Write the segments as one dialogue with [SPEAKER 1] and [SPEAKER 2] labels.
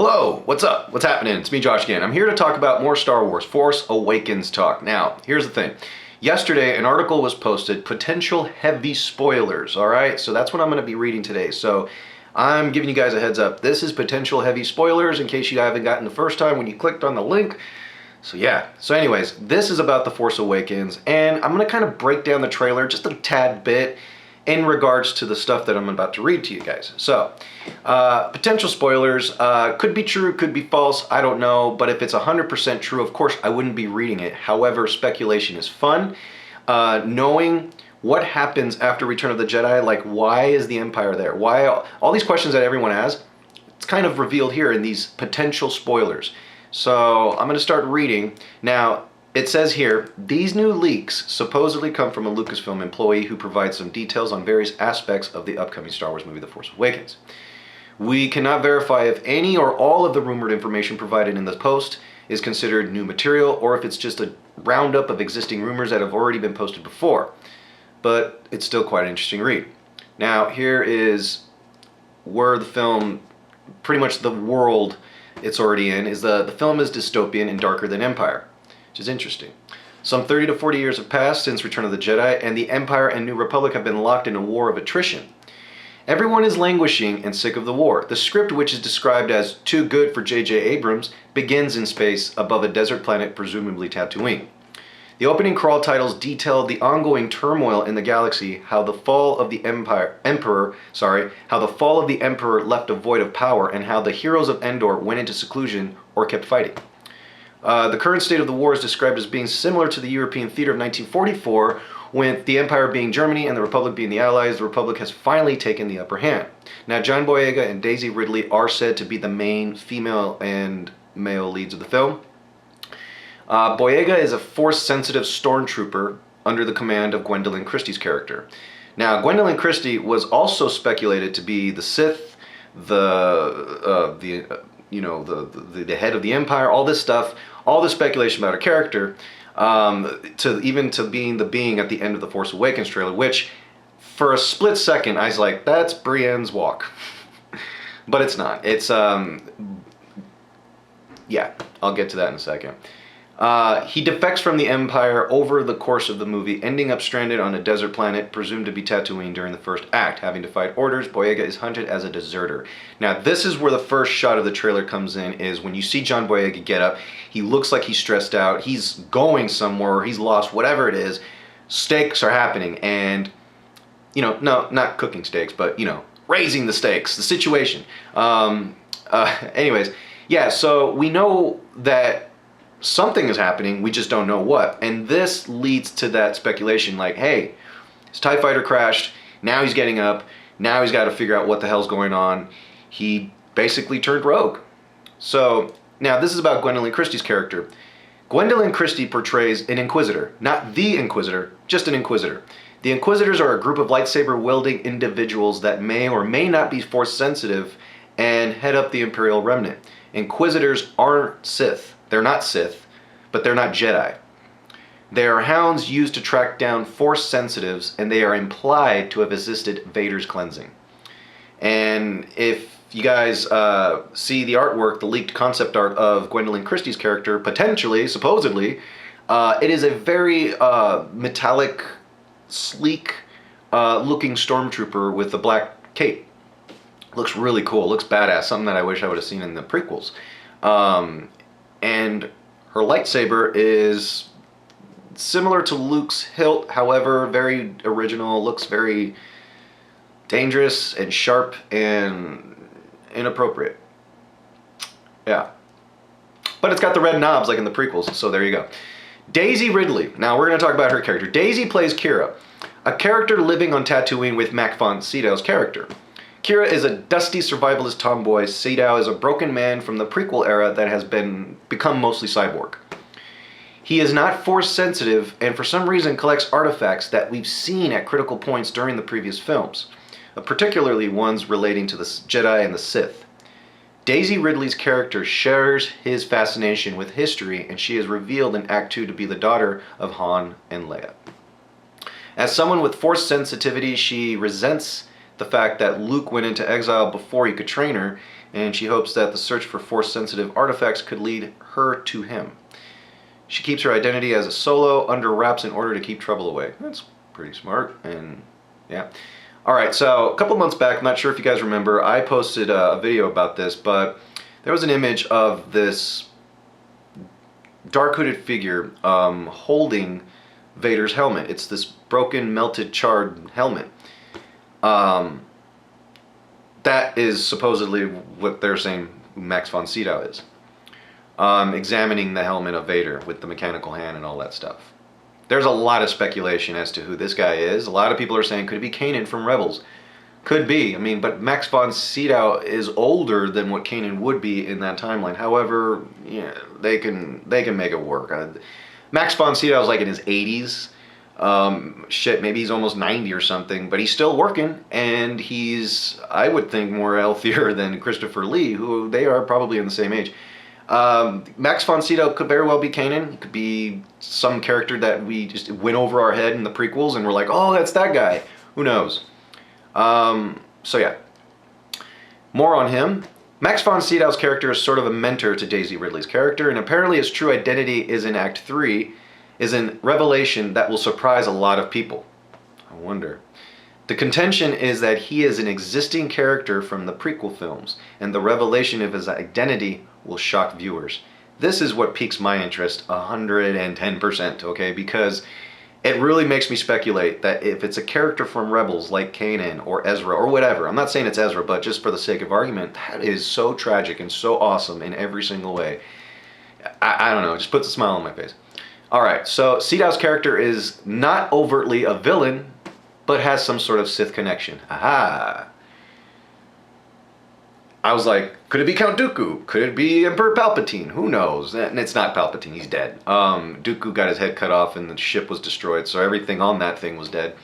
[SPEAKER 1] Hello, what's up? What's happening? It's me, Josh, again. I'm here to talk about more Star Wars, Force Awakens talk. Now, here's the thing. Yesterday, an article was posted, potential heavy spoilers, all right? So that's what I'm going to be reading today. So I'm giving you guys a heads up. This is potential heavy spoilers in case you haven't gotten the first time when you clicked on the link. So yeah. So anyways, this is about The Force Awakens, and I'm going to kind of break down the trailer just a tad bit in regards to the stuff that I'm about to read to you guys. So, potential spoilers, could be true, could be false, I don't know, but if it's 100% true, of course, I wouldn't be reading it. However, speculation is fun. Knowing what happens after Return of the Jedi, like why is the Empire there? Why, all these questions that everyone has, it's kind of revealed here in these potential spoilers. So, I'm going to start reading. Now, it says here, these new leaks supposedly come from a Lucasfilm employee who provides some details on various aspects of the upcoming Star Wars movie, The Force Awakens. We cannot verify if any or all of the rumored information provided in this post is considered new material or if it's just a roundup of existing rumors that have already been posted before. But it's still quite an interesting read. Now, here is where the film, pretty much the world it's already in, is the film is dystopian and darker than Empire. Which is interesting. Some 30 to 40 years have passed since Return of the Jedi, and the Empire and New Republic have been locked in a war of attrition. Everyone is languishing and sick of the war. The script, which is described as too good for J.J. Abrams, begins in space above a desert planet, presumably Tatooine. The opening crawl titles detail the ongoing turmoil in the galaxy, how the fall of the Emperor left a void of power, and how the heroes of Endor went into seclusion or kept fighting. The current state of the war is described as being similar to the European theater of 1944, with the Empire being Germany and the Republic being the Allies. The Republic has finally taken the upper hand. Now, John Boyega and Daisy Ridley are said to be the main female and male leads of the film. Boyega is a Force-sensitive stormtrooper under the command of Gwendoline Christie's character. Now, Gwendoline Christie was also speculated to be the Sith, the head of the Empire, all this stuff, all the speculation about her character, to being the being at the end of the Force Awakens trailer, which, for a split second, I was like, that's Brienne's walk. But it's not. It's, yeah, I'll get to that in a second. He defects from the Empire over the course of the movie, ending up stranded on a desert planet, presumed to be Tatooine during the first act. Having to fight orders, Boyega is hunted as a deserter. Now, this is where the first shot of the trailer comes in, is when you see John Boyega get up, he looks like he's stressed out, he's going somewhere, he's lost, whatever it is, stakes are happening, and, no, not cooking steaks, but, raising the stakes, the situation. Anyways, yeah, so we know that something is happening, we just don't know what. And this leads to that speculation, like, hey, his TIE fighter crashed, now he's getting up, now he's got to figure out what the hell's going on. He basically turned rogue. So, now this is about Gwendoline Christie's character. Gwendoline Christie portrays an Inquisitor, not the Inquisitor, just an Inquisitor. The Inquisitors are a group of lightsaber-wielding individuals that may or may not be Force-sensitive and head up the Imperial Remnant. Inquisitors aren't Sith. They're not Sith, but they're not Jedi. They are hounds used to track down Force sensitives, and they are implied to have assisted Vader's cleansing. And if you guys see the artwork, the leaked concept art of Gwendoline Christie's character, potentially, supposedly, it is a very metallic, sleek looking stormtrooper with a black cape. Looks really cool, looks badass, something that I wish I would have seen in the prequels. And her lightsaber is similar to Luke's hilt, however, very original, looks very dangerous and sharp and inappropriate. Yeah. But it's got the red knobs like in the prequels, so there you go. Daisy Ridley. Now we're going to talk about her character. Daisy plays Kira, a character living on Tatooine with Mac von Sydow's character. Kira is a dusty survivalist tomboy. Sydow is a broken man from the prequel era that has become mostly cyborg. He is not Force sensitive and for some reason collects artifacts that we've seen at critical points during the previous films, particularly ones relating to the Jedi and the Sith. Daisy Ridley's character shares his fascination with history, and she is revealed in Act 2 to be the daughter of Han and Leia. As someone with Force sensitivity, she resents the fact that Luke went into exile before he could train her, and she hopes that the search for Force-sensitive artifacts could lead her to him. She keeps her identity as a Solo under wraps in order to keep trouble away. That's pretty smart, and yeah. Alright, so a couple months back, I'm not sure if you guys remember, I posted a video about this, but there was an image of this dark hooded figure holding Vader's helmet. It's this broken, melted, charred helmet. That is supposedly what they're saying Max von Sydow is. Examining the helmet of Vader with the mechanical hand and all that stuff. There's a lot of speculation as to who this guy is. A lot of people are saying, could it be Kanan from Rebels? Could be. I mean, but Max von Sydow is older than what Kanan would be in that timeline. However, yeah, they can make it work. Max von Sydow is like in his 80s. Shit, maybe he's almost 90 or something, but he's still working, and he's, I would think, more healthier than Christopher Lee, who they are probably in the same age. Max von Sydow could very well be Kanan. He could be some character that we just went over our head in the prequels, and we're like, oh, that's that guy. Who knows? So yeah, more on him. Max von Sydow's character is sort of a mentor to Daisy Ridley's character, and apparently his true identity is in Act 3, is a revelation that will surprise a lot of people. I wonder. The contention is that he is an existing character from the prequel films, and the revelation of his identity will shock viewers. This is what piques my interest 110%, okay? Because it really makes me speculate that if it's a character from Rebels like Kanan or Ezra or whatever, I'm not saying it's Ezra, but just for the sake of argument, that is so tragic and so awesome in every single way. I don't know, it just puts a smile on my face. Alright, so Sydow's character is not overtly a villain, but has some sort of Sith connection. Aha! I was like, could it be Count Dooku? Could it be Emperor Palpatine? Who knows? And it's not Palpatine, he's dead. Dooku got his head cut off and the ship was destroyed, so everything on that thing was dead.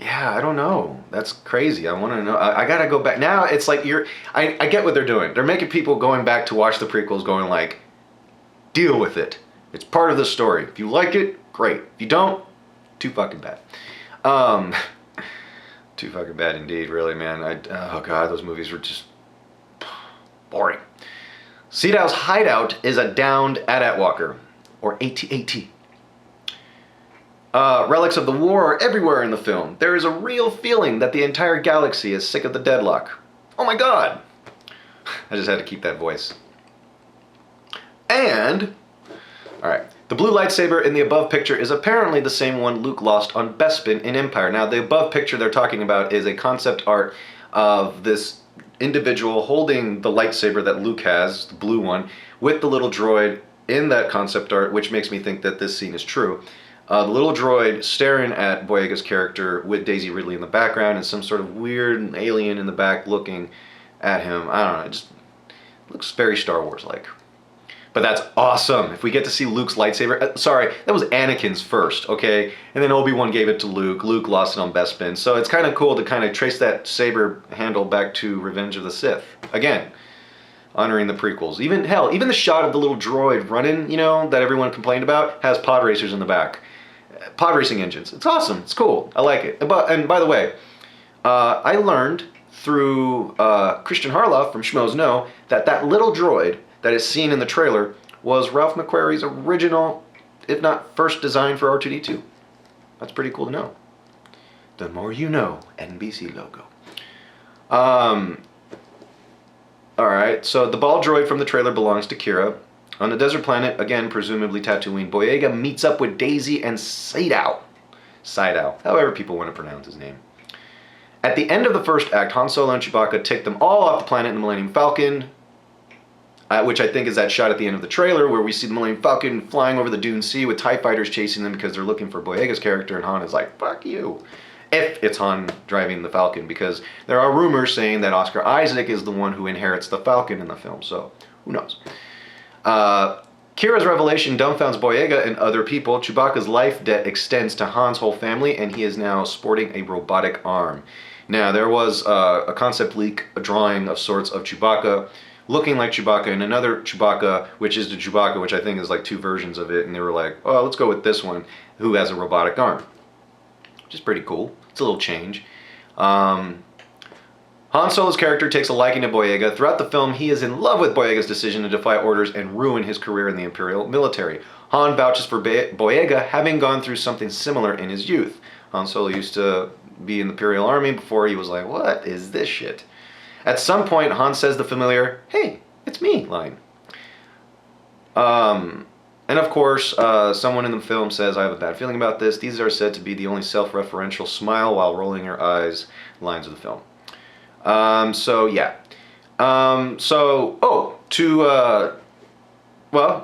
[SPEAKER 1] Yeah, I don't know. That's crazy. I want to know. I gotta go back. Now it's like I get what they're doing. They're making people going back to watch the prequels going like, deal with it. It's part of the story. If you like it, great. If you don't, too fucking bad. Too fucking bad indeed, really, man. Oh god, those movies were just boring. Sydow's hideout is a downed AT-AT walker, or AT-AT. Relics of the war are everywhere in the film. There is a real feeling that the entire galaxy is sick of the deadlock. Oh my god! I just had to keep that voice. And, alright, the blue lightsaber in the above picture is apparently the same one Luke lost on Bespin in Empire. Now, the above picture they're talking about is a concept art of this individual holding the lightsaber that Luke has, the blue one, with the little droid in that concept art, which makes me think that this scene is true. The little droid staring at Boyega's character with Daisy Ridley in the background and some sort of weird alien in the back looking at him. I don't know, it just looks very Star Wars-like. But that's awesome. If we get to see Luke's lightsaber, sorry, that was Anakin's first, okay? And then Obi-Wan gave it to Luke. Luke lost it on Bespin. So it's kind of cool to kind of trace that saber handle back to Revenge of the Sith. Again, honoring the prequels. Even, hell, even the shot of the little droid running, you know, that everyone complained about, has pod racers in the back. Pod racing engines. It's awesome. It's cool. I like it. And by the way, I learned through Christian Harloff from Schmoes Know that little droid that is seen in the trailer was Ralph McQuarrie's original, if not first design for R2-D2. That's pretty cool to know. The more you know, NBC logo. Alright, so the ball droid from the trailer belongs to Kira. On the desert planet, again, presumably Tatooine, Boyega meets up with Daisy and Sydow. Sydow, however people want to pronounce his name. At the end of the first act, Han Solo and Chewbacca take them all off the planet in the Millennium Falcon, which I think is that shot at the end of the trailer where we see the Millennium Falcon flying over the Dune Sea with TIE fighters chasing them because they're looking for Boyega's character, and Han is like, fuck you. If it's Han driving the Falcon, because there are rumors saying that Oscar Isaac is the one who inherits the Falcon in the film, so who knows. Kira's revelation dumbfounds Boyega and other people. Chewbacca's life debt extends to Han's whole family, and he is now sporting a robotic arm. Now, there was a concept leak, a drawing of sorts of Chewbacca, looking like Chewbacca, and another Chewbacca, which is the Chewbacca, which I think is like two versions of it, and they were like, oh, let's go with this one, who has a robotic arm. Which is pretty cool. It's a little change. Han Solo's character takes a liking to Boyega. Throughout the film, he is in love with Boyega's decision to defy orders and ruin his career in the Imperial military. Han vouches for Boyega, having gone through something similar in his youth. Han Solo used to be in the Imperial Army before he was like, what is this shit? At some point, Han says the familiar, "Hey, it's me," line. And of course, someone in the film says, "I have a bad feeling about this." These are said to be the only self-referential smile while rolling her eyes lines of the film.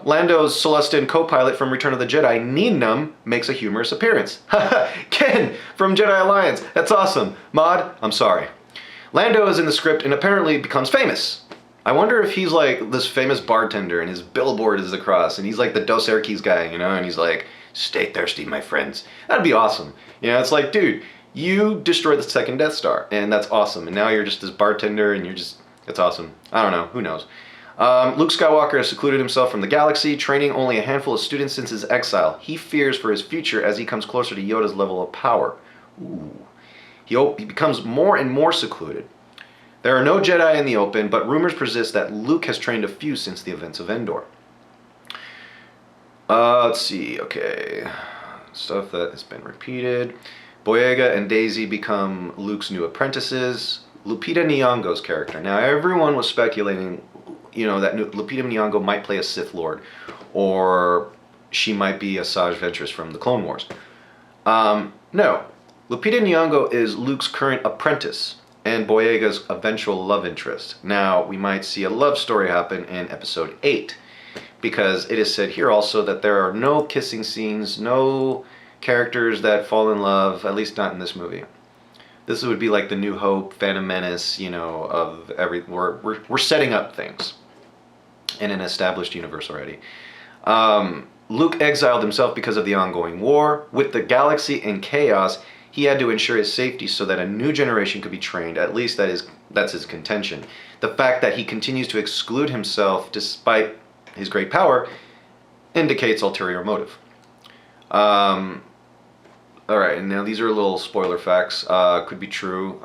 [SPEAKER 1] Lando's Celestian co-pilot from Return of the Jedi, Neenum, makes a humorous appearance. Ken from Jedi Alliance, that's awesome. Mod, I'm sorry. Lando is in the script and apparently becomes famous. I wonder if he's like this famous bartender and his billboard is across and he's like the Dos Equis guy, you know, and he's like, "Stay thirsty, my friends." That'd be awesome. You know, it's like, dude, you destroyed the second Death Star, and that's awesome. And now you're just this bartender, and it's awesome. I don't know, who knows. Luke Skywalker has secluded himself from the galaxy, training only a handful of students since his exile. He fears for his future as he comes closer to Yoda's level of power. Ooh. He becomes more and more secluded. There are no Jedi in the open, but rumors persist that Luke has trained a few since the events of Endor. Let's see, okay. Stuff that has been repeated. Boyega and Daisy become Luke's new apprentices. Lupita Nyong'o's character. Now, everyone was speculating, you know, that Lupita Nyong'o might play a Sith Lord, or she might be Asajj Ventress from the Clone Wars. No. Lupita Nyong'o is Luke's current apprentice and Boyega's eventual love interest. Now, we might see a love story happen in Episode 8, because it is said here also that there are no kissing scenes, no characters that fall in love, at least not in this movie. This would be like the New Hope, Phantom Menace, you know, of we're setting up things in an established universe already. Luke exiled himself because of the ongoing war. With the galaxy in chaos, he had to ensure his safety so that a new generation could be trained. At least that's his contention. The fact that he continues to exclude himself despite his great power indicates ulterior motive. Alright, and now these are little spoiler facts. Could be true.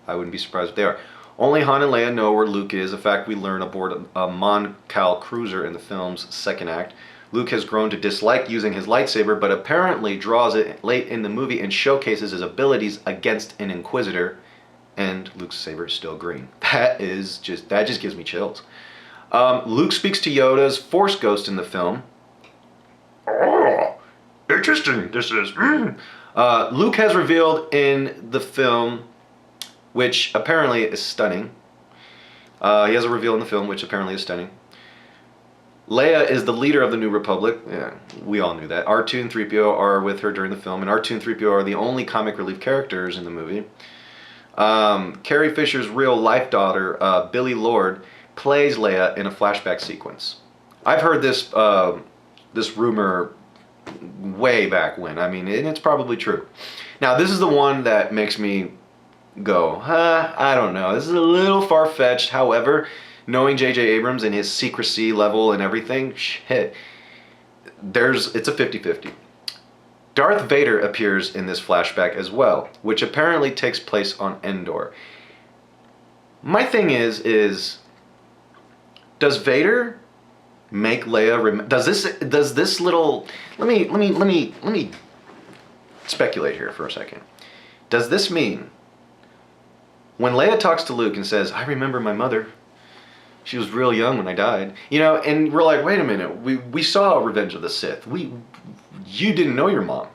[SPEAKER 1] I wouldn't be surprised if they are. Only Han and Leia know where Luke is, a fact we learn aboard a Mon Cal cruiser in the film's second act. Luke has grown to dislike using his lightsaber, but apparently draws it late in the movie and showcases his abilities against an Inquisitor, and Luke's saber is still green. That just gives me chills. Luke speaks to Yoda's Force Ghost in the film. Oh, interesting this is. Luke has revealed in the film, which apparently is stunning. He has a reveal in the film, which apparently is stunning. Leia is the leader of the New Republic. Yeah, we all knew that. R2 and 3PO are with her during the film, and R2 and 3PO are the only comic relief characters in the movie. Carrie Fisher's real-life daughter, Billie Lourd, plays Leia in a flashback sequence. I've heard this this rumor way back when. I mean, and it's probably true. Now, this is the one that makes me go, I don't know. This is a little far-fetched. However, knowing J.J. Abrams and his secrecy level and everything, shit, it's a 50-50. Darth Vader appears in this flashback as well, which apparently takes place on Endor. My thing is does Vader make Leia does this little let me speculate here for a second. Does this mean when Leia talks to Luke and says, "I remember my mother. She was real young when I died," you know, and we're like, wait a minute, we saw Revenge of the Sith. You didn't know your mom.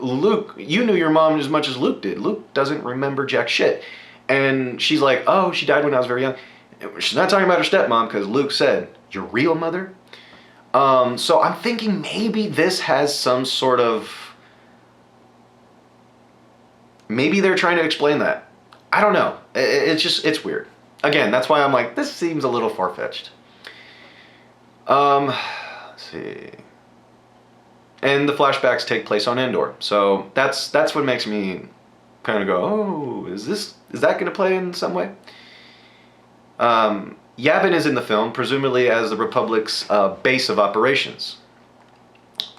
[SPEAKER 1] Luke, you knew your mom as much as Luke did. Luke doesn't remember jack shit. And she's like, oh, she died when I was very young. She's not talking about her stepmom because Luke said, your real mother? So I'm thinking maybe this has some sort of... Maybe they're trying to explain that. I don't know. It's weird. Again, that's why I'm like, this seems a little far-fetched. Let's see. And the flashbacks take place on Endor. So that's what makes me kind of go, oh, is that going to play in some way? Yavin is in the film, presumably as the Republic's base of operations.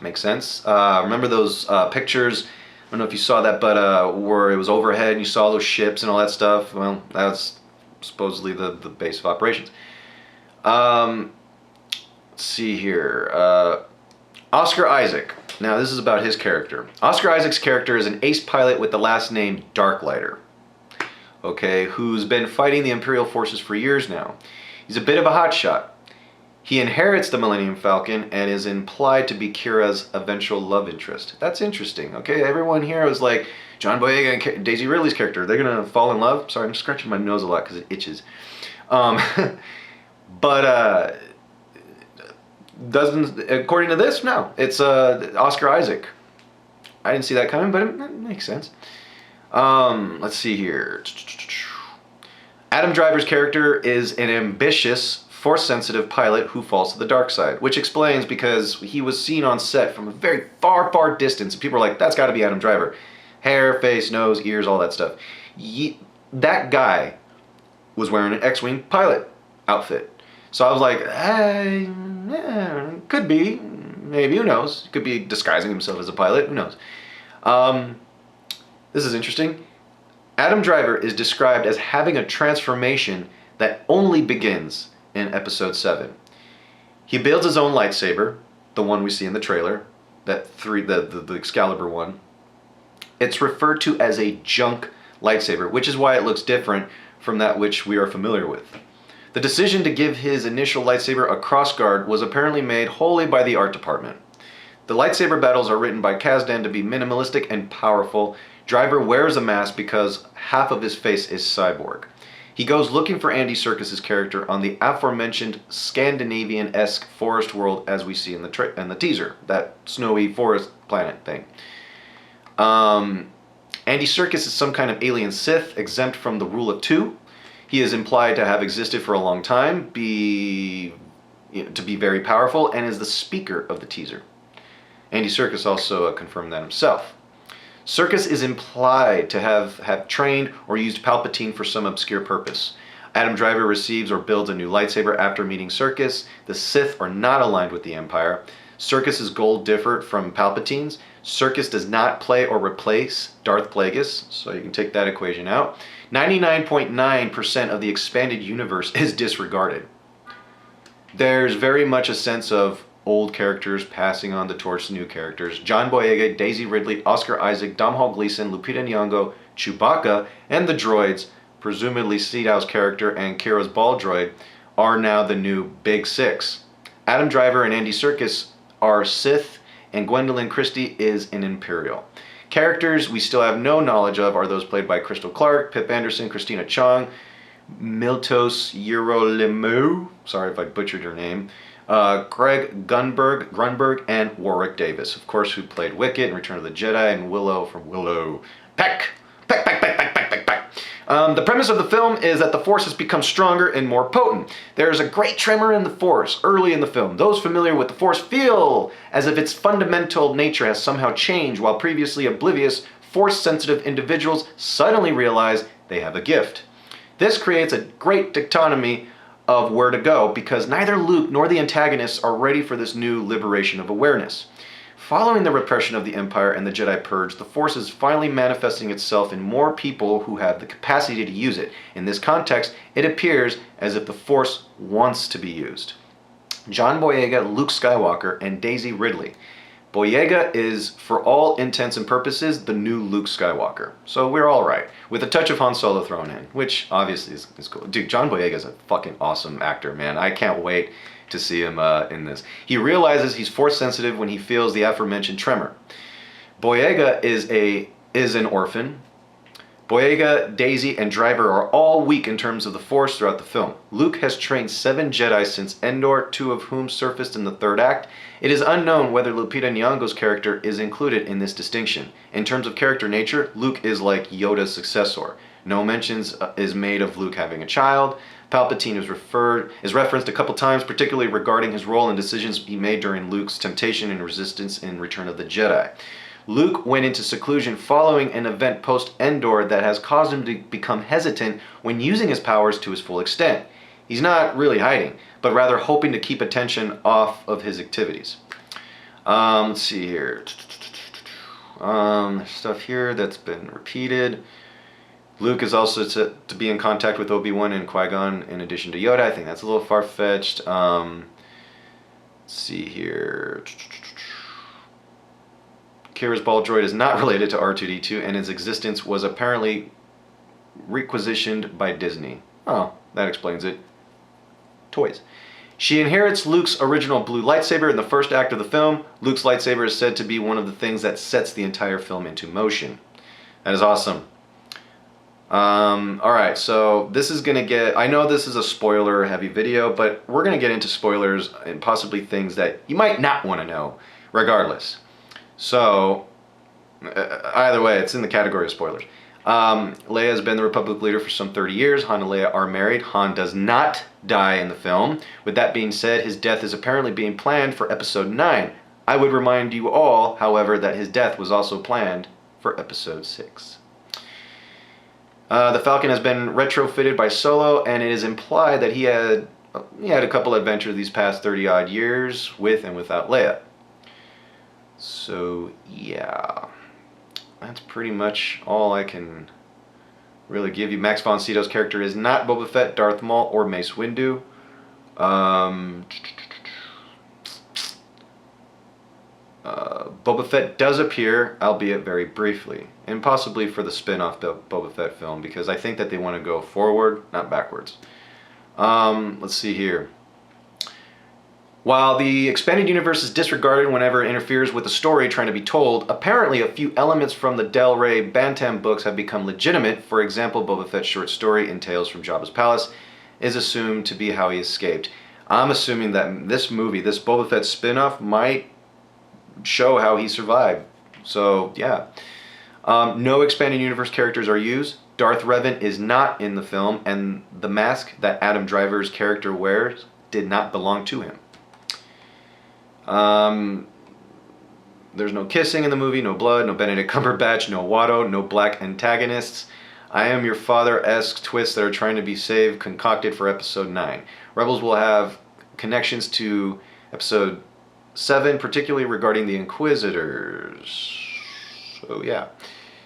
[SPEAKER 1] Makes sense. Remember those pictures don't know if you saw that, but where it was overhead and you saw those ships and all that stuff. Well, that's supposedly the base of operations. Let's see here. Oscar Isaac. Now, this is about his character. Oscar Isaac's character is an ace pilot with the last name Darklighter, okay, who's been fighting the Imperial forces for years now. He's a bit of a hotshot. He inherits the Millennium Falcon and is implied to be Kira's eventual love interest. That's interesting, okay? Everyone here was like, John Boyega and Daisy Ridley's character, they're going to fall in love? Sorry, I'm scratching my nose a lot because it itches. But doesn't, according to this, no. It's Oscar Isaac. I didn't see that coming, but it makes sense. Let's see here. Adam Driver's character is an ambitious, Force-sensitive pilot who falls to the dark side, which explains because he was seen on set from a very far, far distance, and people are like, that's got to be Adam Driver. Hair, face, nose, ears, all that stuff. That guy was wearing an X-Wing pilot outfit. So I was like, could be, maybe, who knows? Could be disguising himself as a pilot, who knows? This is interesting. Adam Driver is described as having a transformation that only begins in Episode 7. He builds his own lightsaber, the one we see in the trailer, the Excalibur one. It's referred to as a junk lightsaber, which is why it looks different from that which we are familiar with. The decision to give his initial lightsaber a crossguard was apparently made wholly by the art department. The lightsaber battles are written by Kazdan to be minimalistic and powerful. Driver wears a mask because half of his face is cyborg. He goes looking for Andy Serkis's character on the aforementioned Scandinavian-esque forest world as we see in the teaser, that snowy forest planet thing. Andy Serkis is some kind of alien Sith exempt from the rule of two. He is implied to have existed for a long time, to be very powerful, and is the speaker of the teaser. Andy Serkis also confirmed that himself. Serkis is implied to have trained or used Palpatine for some obscure purpose. Adam Driver receives or builds a new lightsaber after meeting Serkis. The Sith are not aligned with the Empire. Serkis's goals differ from Palpatine's. Serkis does not play or replace Darth Plagueis, so you can take that equation out. 99.9% of the expanded universe is disregarded. There's very much a sense of old characters passing on the torch to new characters. John Boyega, Daisy Ridley, Oscar Isaac, Domhnall Gleeson, Lupita Nyong'o, Chewbacca, and the droids, presumably Sydow's character and Kira's ball droid, are now the new Big Six. Adam Driver and Andy Serkis are Sith, and Gwendolyn Christie is an Imperial. Characters we still have no knowledge of are those played by Crystal Clark, Pip Anderson, Christina Chong, Miltos Yerolemu, sorry if I butchered your name, Greg Grunberg, and Warwick Davis, of course, who played Wicket in Return of the Jedi, and Willow from Willow. Peck! The premise of the film is that the Force has become stronger and more potent. There is a great tremor in the Force early in the film. Those familiar with the Force feel as if its fundamental nature has somehow changed, while previously oblivious, Force-sensitive individuals suddenly realize they have a gift. This creates a great dichotomy of where to go, because neither Luke nor the antagonists are ready for this new liberation of awareness. Following the repression of the Empire and the Jedi Purge, the Force is finally manifesting itself in more people who have the capacity to use it. In this context, it appears as if the Force wants to be used. John Boyega, Luke Skywalker, and Daisy Ridley. Boyega is, for all intents and purposes, the new Luke Skywalker. So we're all right, with a touch of Han Solo thrown in, which obviously is cool. Dude, John Boyega is a fucking awesome actor, man. I can't wait to see him in this. He realizes he's Force sensitive when he feels the aforementioned tremor. Boyega is an orphan. Boyega, Daisy, and Driver are all weak in terms of the Force throughout the film. Luke has trained 7 Jedi since Endor, 2 of whom surfaced in the 3rd act. It is unknown whether Lupita Nyong'o's character is included in this distinction. In terms of character nature, Luke is like Yoda's successor. No mentions is made of Luke having a child. Palpatine is referenced a couple times, particularly regarding his role and decisions he made during Luke's temptation and resistance in Return of the Jedi. Luke went into seclusion following an event post-Endor that has caused him to become hesitant when using his powers to his full extent. He's not really hiding, but rather hoping to keep attention off of his activities. Let's see here. There's stuff here that's been repeated. Luke is also to be in contact with Obi-Wan and Qui-Gon in addition to Yoda. I think that's a little far-fetched. Let's see here. Kira's ball droid is not related to R2-D2, and its existence was apparently requisitioned by Disney. Oh, that explains it. Toys. She inherits Luke's original blue lightsaber in the first act of the film. Luke's lightsaber is said to be one of the things that sets the entire film into motion. That is awesome. Alright, so this is going to get... I know this is a spoiler-heavy video, but we're going to get into spoilers and possibly things that you might not want to know, regardless. So, either way, it's in the category of spoilers. Leia has been the Republic leader for some 30 years. Han and Leia are married. Han does not die in the film. With that being said, his death is apparently being planned for Episode 9. I would remind you all, however, that his death was also planned for Episode 6. The Falcon has been retrofitted by Solo, and it is implied that he had a couple adventures these past 30-odd years with and without Leia. So, yeah. That's pretty much all I can really give you. Max von Sydow's character is not Boba Fett, Darth Maul, or Mace Windu. Boba Fett does appear, albeit very briefly, and possibly for the spin-off Boba Fett film, because I think that they want to go forward, not backwards. Let's see here. While the expanded universe is disregarded whenever it interferes with the story trying to be told, apparently a few elements from the Del Rey Bantam books have become legitimate. For example, Boba Fett's short story in Tales from Jabba's Palace is assumed to be how he escaped. I'm assuming that this movie, this Boba Fett spin-off, might show how he survived. So, yeah. No expanded universe characters are used. Darth Revan is not in the film, and the mask that Adam Driver's character wears did not belong to him. There's no kissing in the movie, no blood, no Benedict Cumberbatch, no Watto, no black antagonists. I am your father-esque twists that are trying to be saved, concocted for Episode 9. Rebels will have connections to Episode 7, particularly regarding the Inquisitors. So yeah.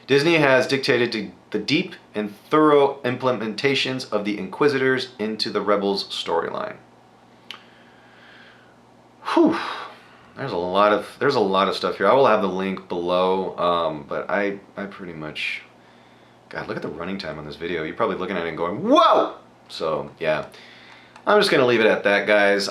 [SPEAKER 1] Disney has dictated the deep and thorough implementations of the Inquisitors into the Rebels storyline. Whew. There's a lot of stuff here. I will have the link below, but I pretty much... God, look at the running time on this video. You're probably looking at it and going, whoa! So, yeah. I'm just going to leave it at that, guys.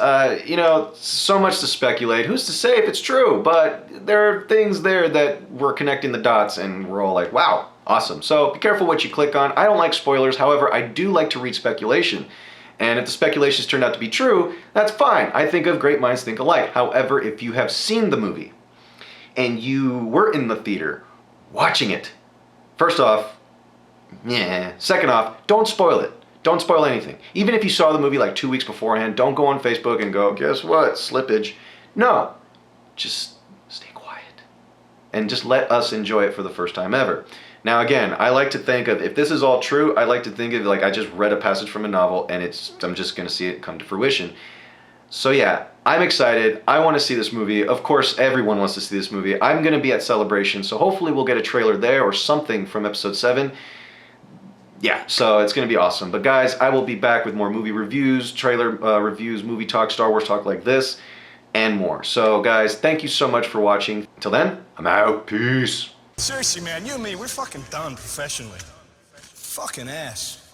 [SPEAKER 1] You know, so much to speculate. Who's to say if it's true? But there are things there that we're connecting the dots, and we're all like, wow, awesome. So, be careful what you click on. I don't like spoilers. However, I do like to read speculation. And if the speculations turned out to be true, that's fine. I think of great minds think alike. However, if you have seen the movie and you were in the theater watching it, first off, yeah. Second off, don't spoil it. Don't spoil anything. Even if you saw the movie like 2 weeks beforehand, don't go on Facebook and go, guess what, slippage. No, just stay quiet. And just let us enjoy it for the first time ever. Now again, I like to think of, if this is all true, I like to think of like I just read a passage from a novel and I'm just going to see it come to fruition. So yeah, I'm excited. I want to see this movie. Of course, everyone wants to see this movie. I'm going to be at Celebration, so hopefully we'll get a trailer there or something from Episode 7. Yeah, so it's going to be awesome. But guys, I will be back with more movie reviews, trailer reviews, movie talk, Star Wars talk like this, and more. So guys, thank you so much for watching. Until then, I'm out. Peace.
[SPEAKER 2] Seriously, man, you and me, we're fucking done professionally. Fucking ass.